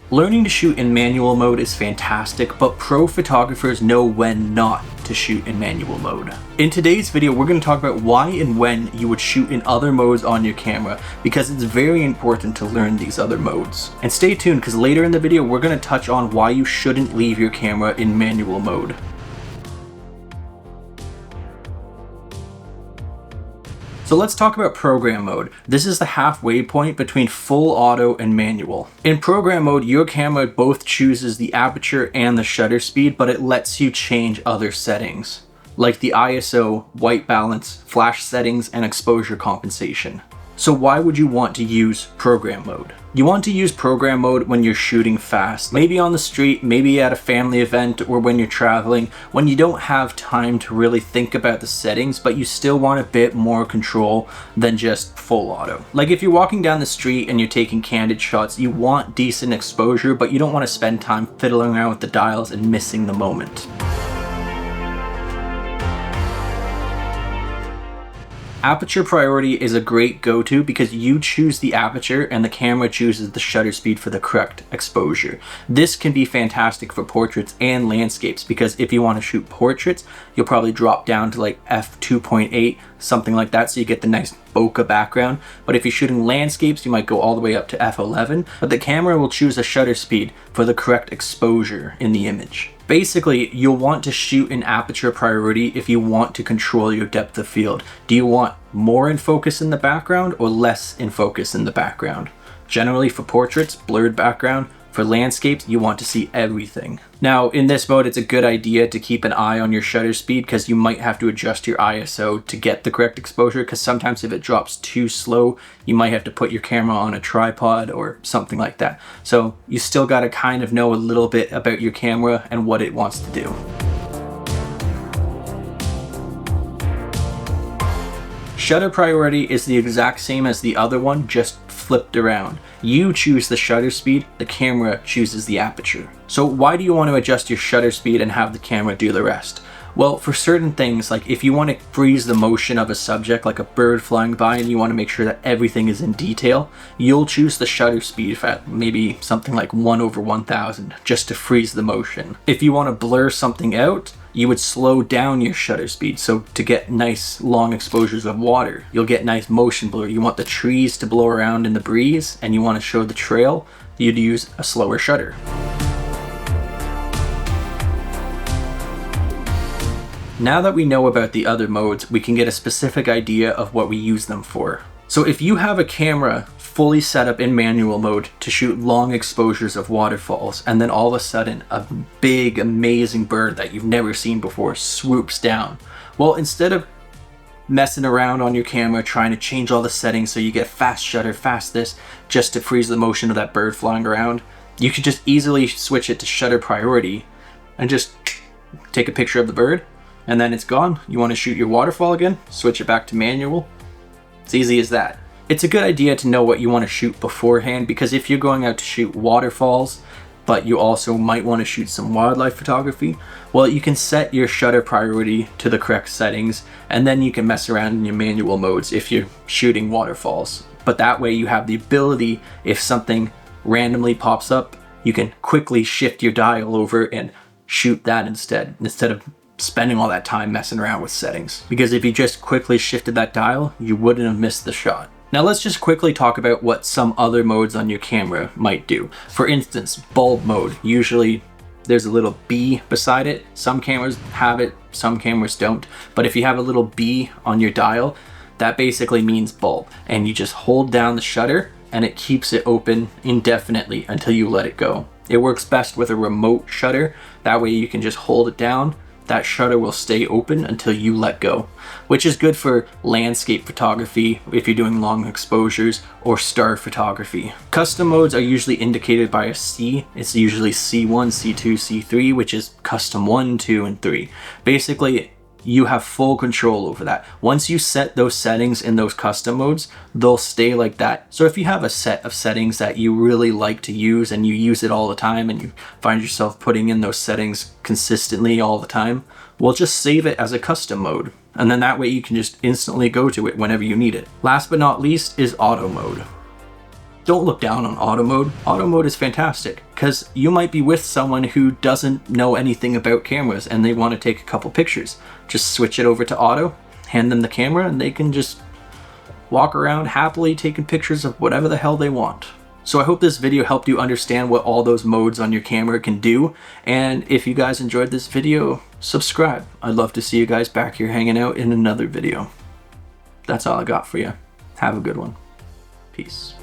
Learning to shoot in manual mode is fantastic, but pro photographers know when not to shoot in manual mode. In today's video, we're going to talk about why and when you would shoot in other modes on your camera, because it's very important to learn these other modes. And stay tuned, because later in the video, we're going to touch on why you shouldn't leave your camera in manual mode. So let's talk about program mode. This is the halfway point between full auto and manual. In program mode, your camera both chooses the aperture and the shutter speed, but it lets you change other settings, like the ISO, white balance, flash settings, and exposure compensation. So why would you want to use program mode? You want to use program mode when you're shooting fast, maybe on the street, maybe at a family event, or when you're traveling, when you don't have time to really think about the settings, but you still want a bit more control than just full auto. Like if you're walking down the street and you're taking candid shots, you want decent exposure, but you don't want to spend time fiddling around with the dials and missing the moment. Aperture priority is a great go-to because you choose the aperture and the camera chooses the shutter speed for the correct exposure. This can be fantastic for portraits and landscapes, because if you want to shoot portraits, you'll probably drop down to like f2.8, something like that, so you get the nice bokeh background. But if you're shooting landscapes, you might go all the way up to f11, but the camera will choose a shutter speed for the correct exposure in the image. Basically, you'll want to shoot in aperture priority if you want to control your depth of field. Do you want more in focus in the background or less in focus in the background? Generally for portraits, blurred background. For landscapes, you want to see everything. Now, in this mode, it's a good idea to keep an eye on your shutter speed, because you might have to adjust your ISO to get the correct exposure, because sometimes if it drops too slow, you might have to put your camera on a tripod or something like that. So you still got to kind of know a little bit about your camera and what it wants to do. Shutter priority is the exact same as the other one, just flipped around. You choose the shutter speed, the camera chooses the aperture. So why do you want to adjust your shutter speed and have the camera do the rest? Well, for certain things, like if you want to freeze the motion of a subject, like a bird flying by, and you want to make sure that everything is in detail, you'll choose the shutter speed at maybe something like 1/1000, just to freeze the motion. If you want to blur something out, you would slow down your shutter speed. So to get nice long exposures of water, you'll get nice motion blur. You want the trees to blow around in the breeze and you want to show the trail, you'd use a slower shutter. Now that we know about the other modes, we can get a specific idea of what we use them for. So if you have a camera fully set up in manual mode to shoot long exposures of waterfalls, and then all of a sudden a big amazing bird that you've never seen before swoops down, well, instead of messing around on your camera trying to change all the settings so you get fast shutter, fast this, just to freeze the motion of that bird flying around, you could just easily switch it to shutter priority and just take a picture of the bird, and then it's gone. You want to shoot your waterfall again, switch it back to manual. It's easy as that. It's a good idea to know what you want to shoot beforehand, because if you're going out to shoot waterfalls, but you also might want to shoot some wildlife photography, well, you can set your shutter priority to the correct settings, and then you can mess around in your manual modes if you're shooting waterfalls. But that way you have the ability, if something randomly pops up, you can quickly shift your dial over and shoot that instead of spending all that time messing around with settings. Because if you just quickly shifted that dial, you wouldn't have missed the shot. Now let's just quickly talk about what some other modes on your camera might do. For instance, bulb mode. Usually there's a little B beside it. Some cameras have it, some cameras don't. But if you have a little B on your dial, that basically means bulb. And you just hold down the shutter and it keeps it open indefinitely until you let it go. It works best with a remote shutter. That way you can just hold it down. That shutter will stay open until you let go, which is good for landscape photography if you're doing long exposures, or star photography. Custom modes are usually indicated by a C. It's usually C1, C2, C3, which is custom 1, 2, and 3. Basically, you have full control over that. Once you set those settings in those custom modes, they'll stay like that. So if you have a set of settings that you really like to use and you use it all the time and you find yourself putting in those settings consistently all the time, well, just save it as a custom mode. And then that way you can just instantly go to it whenever you need it. Last but not least is auto mode. Don't look down on auto mode. Auto mode is fantastic because you might be with someone who doesn't know anything about cameras and they want to take a couple pictures. Just switch it over to auto, hand them the camera, and they can just walk around happily taking pictures of whatever the hell they want. So I hope this video helped you understand what all those modes on your camera can do. And if you guys enjoyed this video, subscribe. I'd love to see you guys back here hanging out in another video. That's all I got for you. Have a good one. Peace.